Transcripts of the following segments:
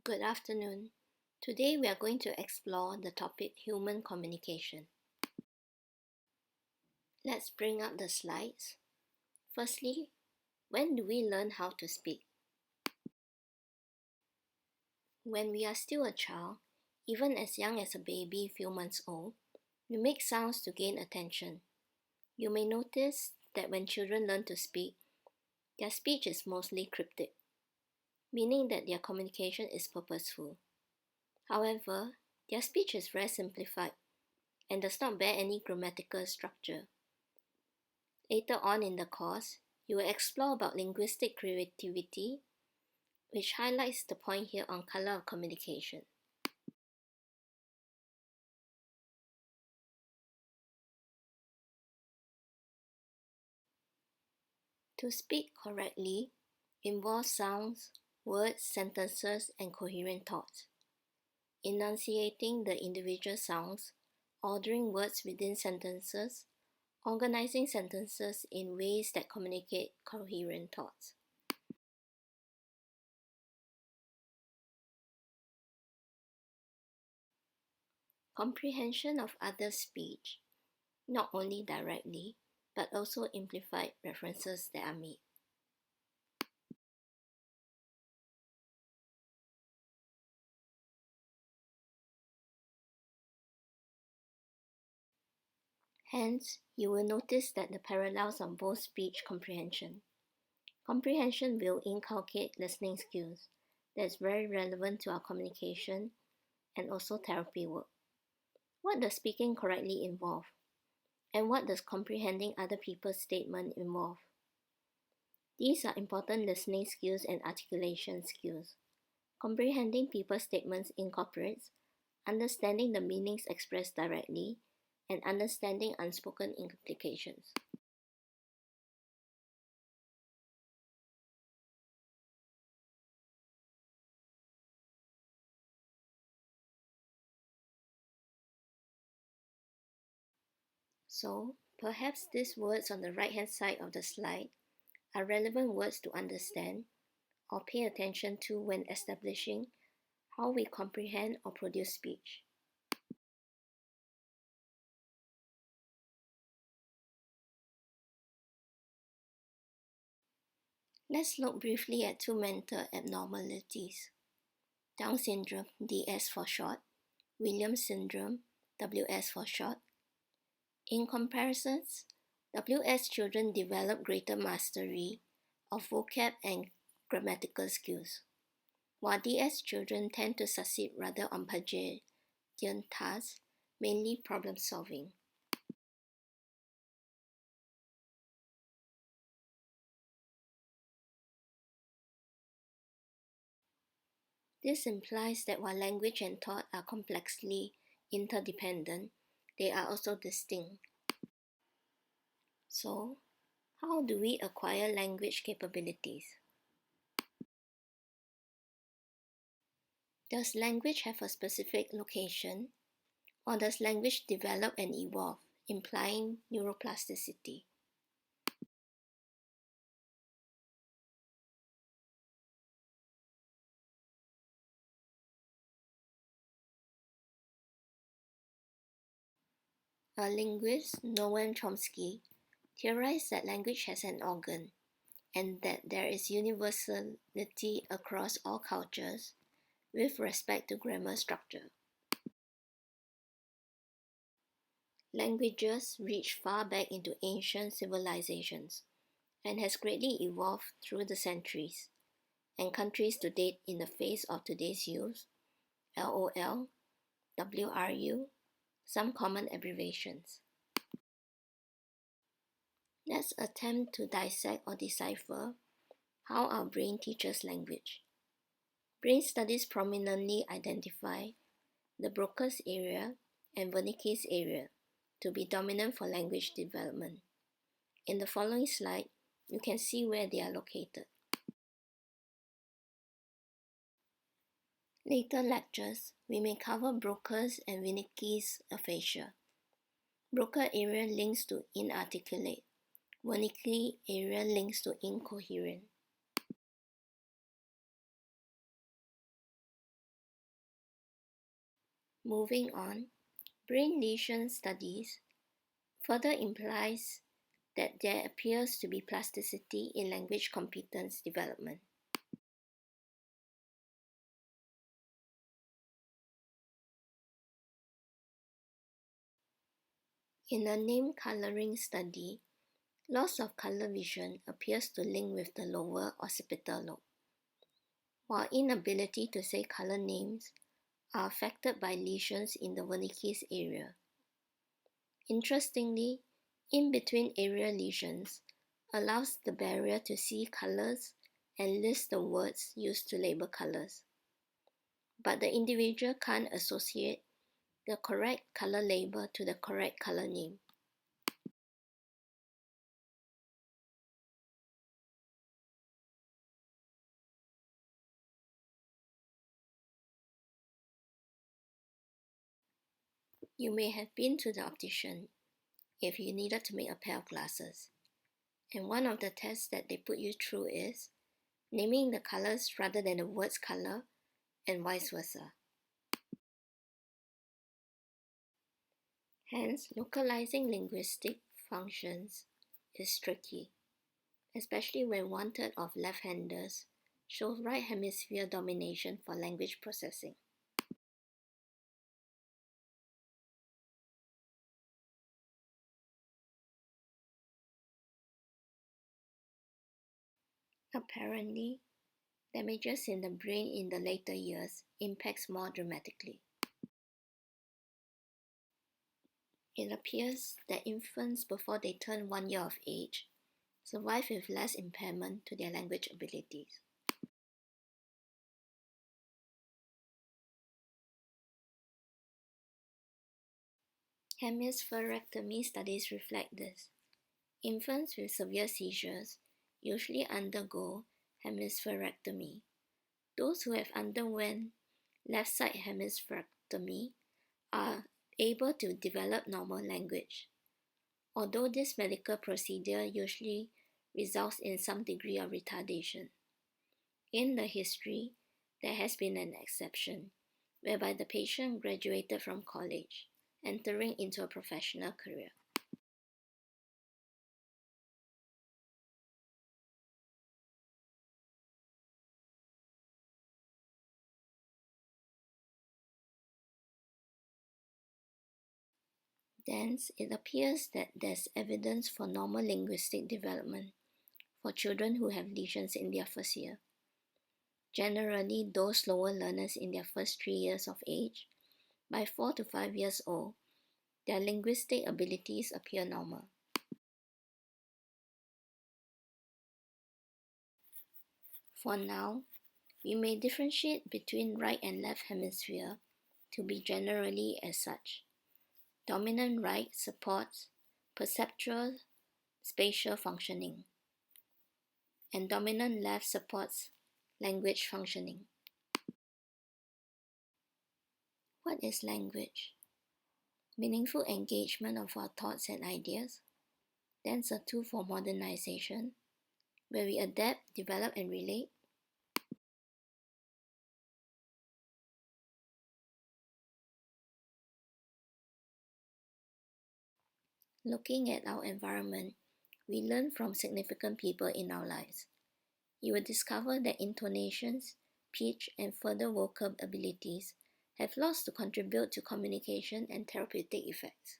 Good afternoon. Today we are going to explore the topic human communication. Let's bring up the slides. Firstly, when do we learn how to speak? When we are still a child, even as young as a baby a few months old, we make sounds to gain attention. You may notice that when children learn to speak, their speech is mostly cryptic, meaning that their communication is purposeful. However, their speech is very simplified and does not bear any grammatical structure. Later on in the course, you will explore about linguistic creativity, which highlights the point here on color of communication. To speak correctly involves sounds, words, sentences, and coherent thoughts. Enunciating the individual sounds, ordering words within sentences, organizing sentences in ways that communicate coherent thoughts. Comprehension of other speech, not only directly, but also implied references that are made. Hence, you will notice that the parallels on both speech comprehension. Comprehension will inculcate listening skills that's very relevant to our communication and also therapy work. What does speaking correctly involve? And what does comprehending other people's statement involve? These are important listening skills and articulation skills. Comprehending people's statements incorporates understanding the meanings expressed directly and understanding unspoken implications. So, perhaps these words on the right-hand side of the slide are relevant words to understand or pay attention to when establishing how we comprehend or produce speech. Let's look briefly at two mental abnormalities: Down syndrome, DS for short, Williams syndrome, WS for short. In comparisons, WS children develop greater mastery of vocab and grammatical skills, while DS children tend to succeed rather on Paget tasks, mainly problem solving. This implies that while language and thought are complexly interdependent, they are also distinct. So, how do we acquire language capabilities? Does language have a specific location, or does language develop and evolve, implying neuroplasticity? A linguist, Noam Chomsky, theorized that language has an organ, and that there is universality across all cultures with respect to grammar structure. Languages reach far back into ancient civilizations and has greatly evolved through the centuries, and countries to date in the face of today's use, LOL, WRU, some common abbreviations. Let's attempt to dissect or decipher how our brain teaches language. Brain studies prominently identify the Broca's area and Wernicke's area to be dominant for language development. In the following slide, you can see where they are located. Later lectures, we may cover Broca's and Wernicke's aphasia. Broca area links to inarticulate. Wernicke area links to incoherent. Moving on, brain lesion studies further implies that there appears to be plasticity in language competence development. In a name coloring study, loss of color vision appears to link with the lower occipital lobe, while inability to say color names are affected by lesions in the Wernicke's area. Interestingly, in-between area lesions allows the barrier to see colors and list the words used to label colors, but the individual can't associate the correct color label to the correct color name. You may have been to the optician if you needed to make a pair of glasses, and one of the tests that they put you through is naming the colors rather than the word's color, and vice versa. Hence, localizing linguistic functions is tricky, especially when 1/3 of left-handers show right hemisphere domination for language processing. Apparently, damages in the brain in the later years impacts more dramatically. It appears that infants before they turn 1 year of age survive with less impairment to their language abilities. Hemispherectomy studies reflect this. Infants with severe seizures usually undergo hemispherectomy. Those who have underwent left side hemispherectomy are able to develop normal language, although this medical procedure usually results in some degree of retardation. In the history, there has been an exception, whereby the patient graduated from college, entering into a professional career. Thence, it appears that there's evidence for normal linguistic development for children who have lesions in their first year. Generally, those slower learners in their first 3 years of age, by 4 to 5 years old, their linguistic abilities appear normal. For now, we may differentiate between right and left hemisphere to be generally as such. Dominant right supports perceptual spatial functioning, and dominant left supports language functioning. What is language? Meaningful engagement of our thoughts and ideas, thence a tool for modernization, where we adapt, develop, and relate. Looking at our environment, we learn from significant people in our lives. You will discover that intonations, pitch, and further vocal abilities have lots to contribute to communication and therapeutic effects.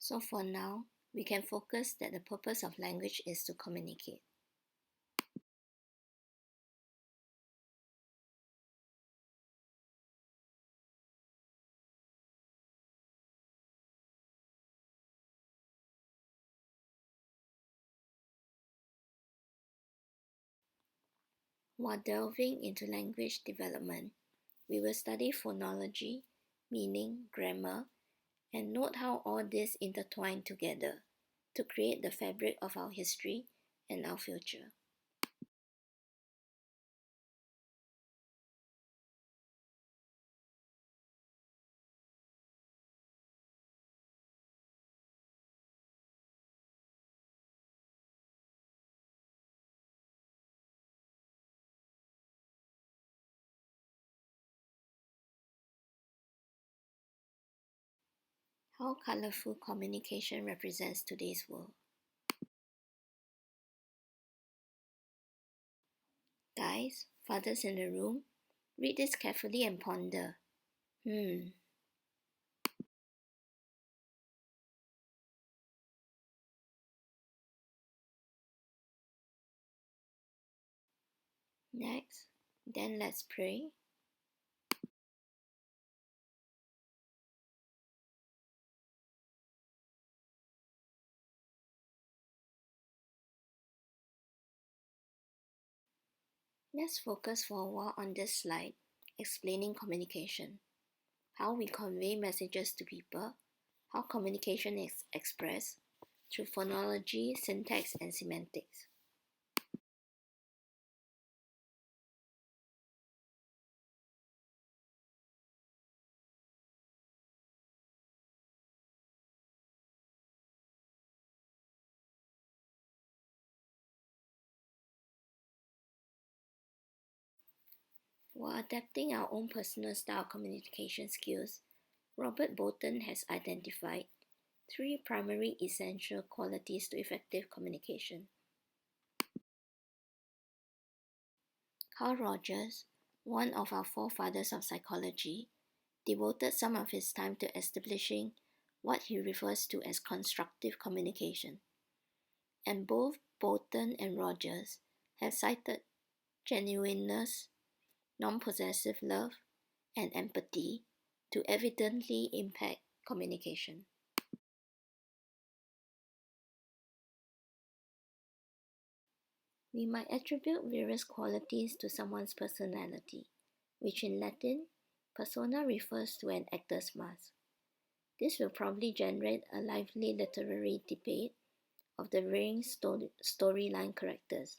So for now, we can focus that the purpose of language is to communicate. While delving into language development, we will study phonology, meaning, grammar, and note how all this intertwine together to create the fabric of our history and our future. How colorful communication represents today's world. Guys, fathers in the room, read this carefully and ponder. Next, then let's pray. Let's focus for a while on this slide, explaining communication, how we convey messages to people, how communication is expressed through phonology, syntax, and semantics. While adapting our own personal style communication skills, Robert Bolton has identified three primary essential qualities to effective communication. Carl Rogers, one of our forefathers of psychology, devoted some of his time to establishing what he refers to as constructive communication. And both Bolton and Rogers have cited genuineness, non-possessive love, and empathy to evidently impact communication. We might attribute various qualities to someone's personality, which in Latin, persona refers to an actor's mask. This will probably generate a lively literary debate of the varying storyline characters.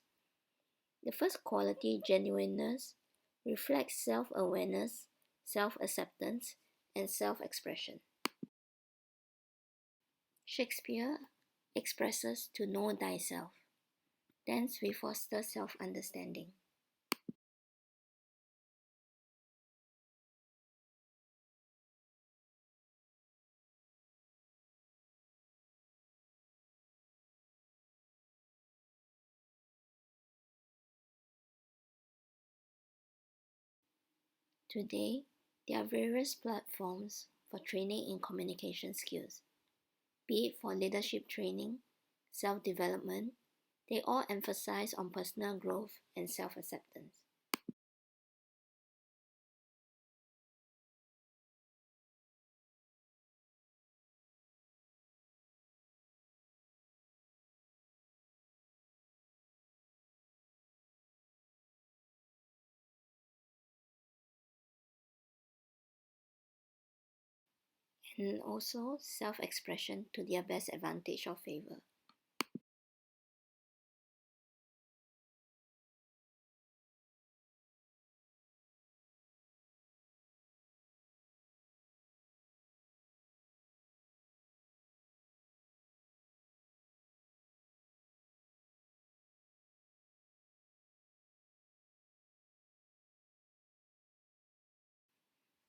The first quality, genuineness, reflects self-awareness, self-acceptance, and self-expression. Shakespeare expresses to know thyself. Thence we foster self-understanding. Today, there are various platforms for training in communication skills. Be it for leadership training, self-development, they all emphasize on personal growth and self-acceptance. And also self-expression to their best advantage or favor.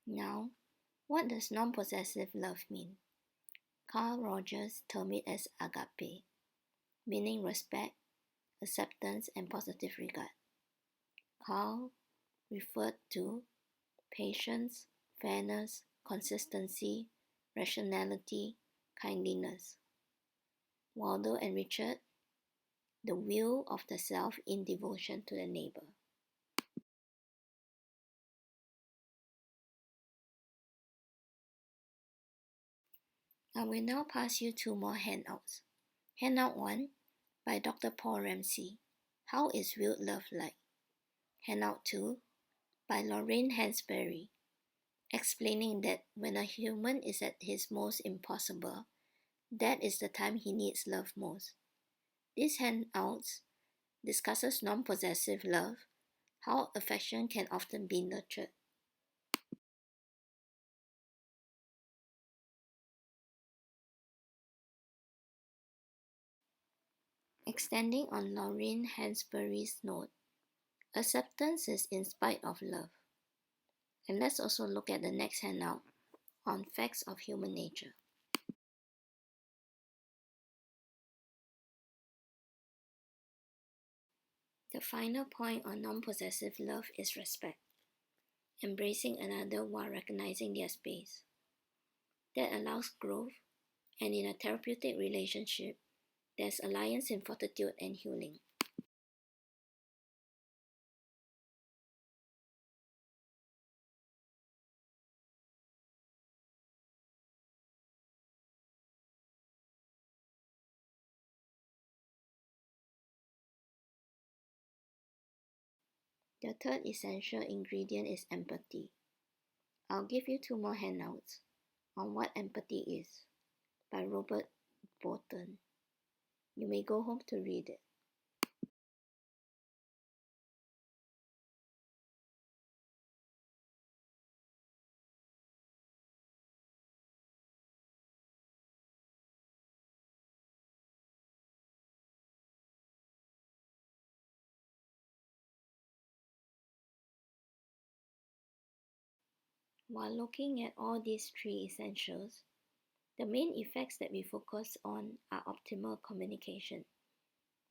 Now, what does non-possessive love mean? Carl Rogers termed it as agape, meaning respect, acceptance, and positive regard. Carl referred to patience, fairness, consistency, rationality, kindliness. Waldo and Richard, the will of the self in devotion to the neighbor. I will now pass you two more handouts. Handout 1 by Dr. Paul Ramsey. How is real love like? Handout 2 by Lorraine Hansberry, explaining that when a human is at his most impossible, that is the time he needs love most. These handouts discusses non-possessive love, how affection can often be nurtured. Extending on Lorraine Hansberry's note, acceptance is in spite of love. And let's also look at the next handout on facts of human nature. The final point on non-possessive love is respect, embracing another while recognizing their space. That allows growth, and in a therapeutic relationship, there's alliance in fortitude and healing. The third essential ingredient is empathy. I'll give you 2 more handouts on what empathy is by Robert Bolton. You may go home to read it. While looking at all these 3 essentials, the main effects that we focus on are optimal communication,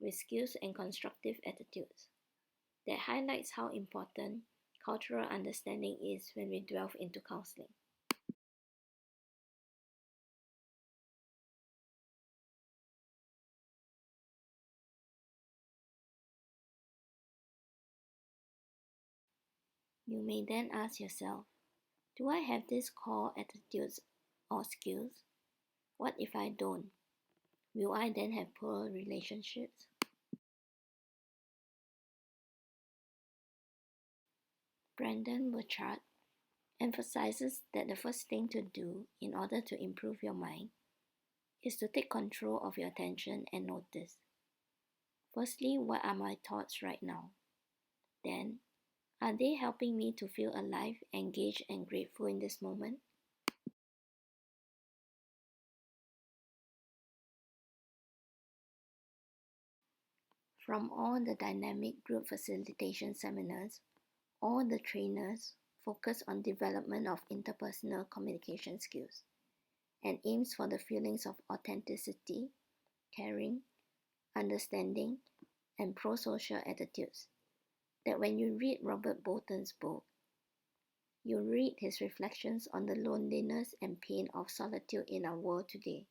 with skills and constructive attitudes. That highlights how important cultural understanding is when we delve into counseling. You may then ask yourself, do I have these core attitudes or skills? What if I don't? Will I then have poor relationships? Brendon Burchard emphasizes that the first thing to do in order to improve your mind is to take control of your attention and notice. Firstly, what are my thoughts right now? Then, are they helping me to feel alive, engaged, and grateful in this moment? From all the dynamic group facilitation seminars, all the trainers focus on development of interpersonal communication skills and aims for the feelings of authenticity, caring, understanding, and pro-social attitudes. That when you read Robert Bolton's book, you read his reflections on the loneliness and pain of solitude in our world today.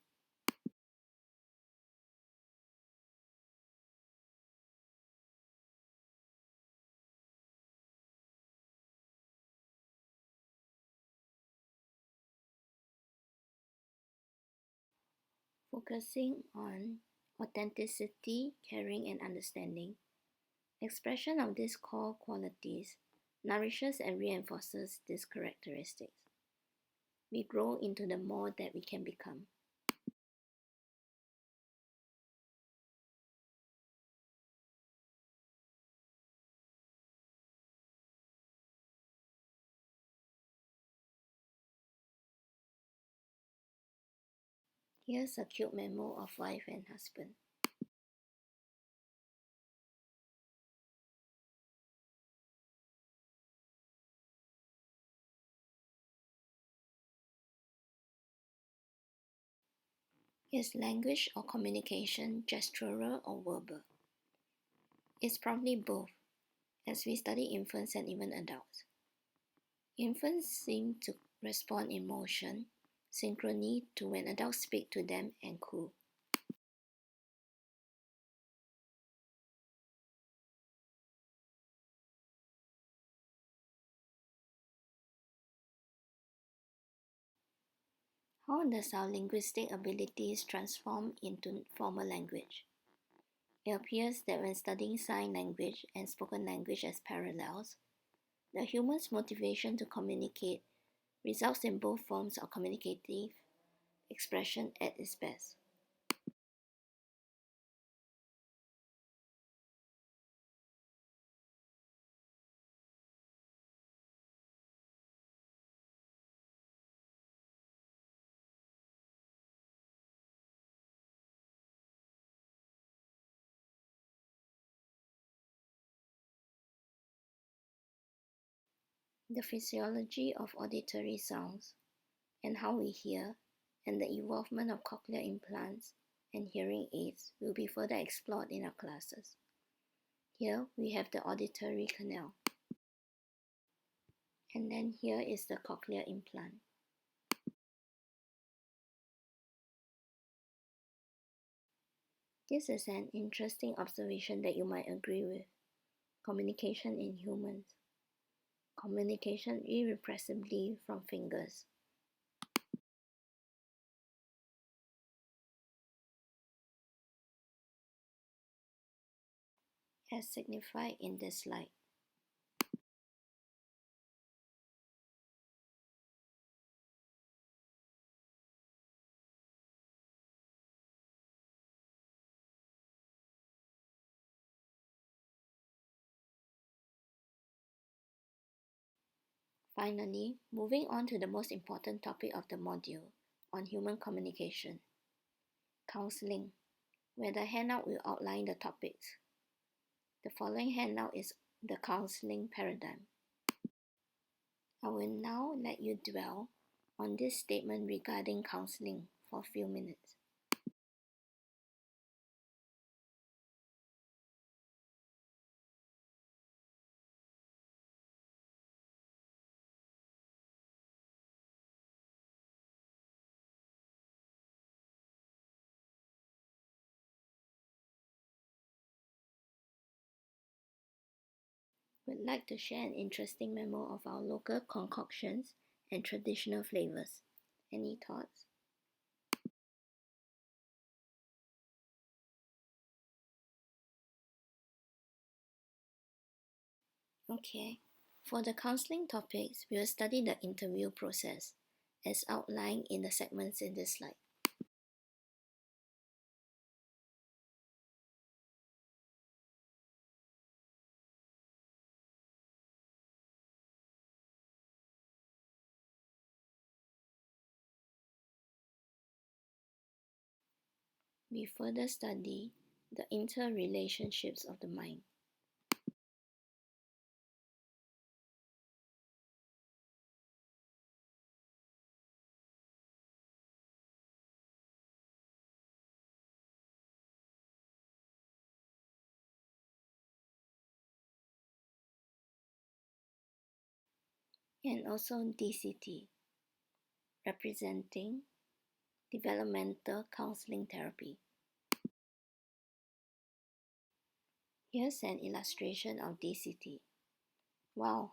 Focusing on authenticity, caring, and understanding, expression of these core qualities nourishes and reinforces these characteristics. We grow into the more that we can become. Here's a cute memo of wife and husband. Is language or communication gestural or verbal? It's probably both, as we study infants and even adults. Infants seem to respond in motion, synchrony to when adults speak to them, and coo. How does our linguistic abilities transform into formal language? It appears that when studying sign language and spoken language as parallels, the human's motivation to communicate results in both forms of communicative expression at its best. The physiology of auditory sounds and how we hear, and the involvement of cochlear implants and hearing aids will be further explored in our classes. Here we have the auditory canal. And then here is the cochlear implant. This is an interesting observation that you might agree with. Communication in humans. Communication irrepressibly from fingers. As signified in this slide. Finally, moving on to the most important topic of the module on human communication. Counseling, where the handout will outline the topics. The following handout is the counseling paradigm. I will now let you dwell on this statement regarding counseling for a few minutes. Would like to share an interesting memo of our local concoctions and traditional flavors. Any thoughts? Okay. For the counseling topics, we will study the interview process as outlined in the segments in this slide. We further study the interrelationships of the mind. And also DCT, representing developmental counseling therapy. Here's an illustration of DCT. Wow,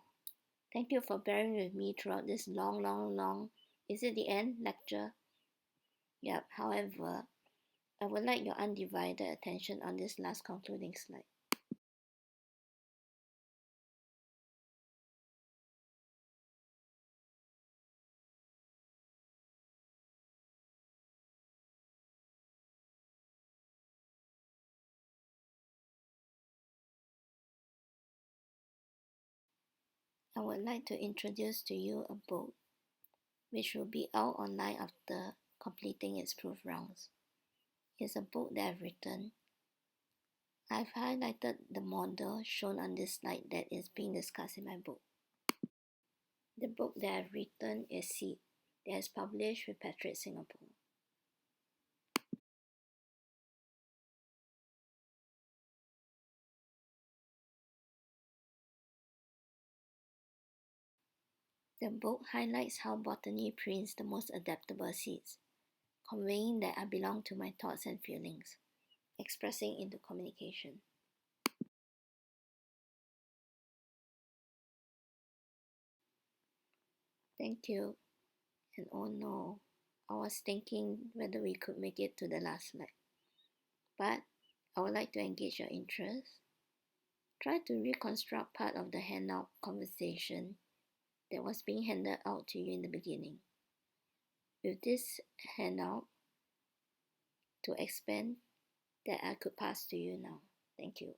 thank you for bearing with me throughout this long, is it the end lecture? Yep, however, I would like your undivided attention on this last concluding slide. I would like to introduce to you a book which will be out online after completing its proof rounds. It's a book that I've written. I've highlighted the model shown on this slide that is being discussed in my book. The book that I've written is Seed, that is published with Patrick Singapore. The book highlights how botany prints the most adaptable seeds, conveying that I belong to my thoughts and feelings, expressing into communication. Thank you. And oh no, I was thinking whether we could make it to the last slide. But I would like to engage your interest. Try to reconstruct part of the handout conversation that was being handed out to you in the beginning. With this handout to expand that I could pass to you now. Thank you.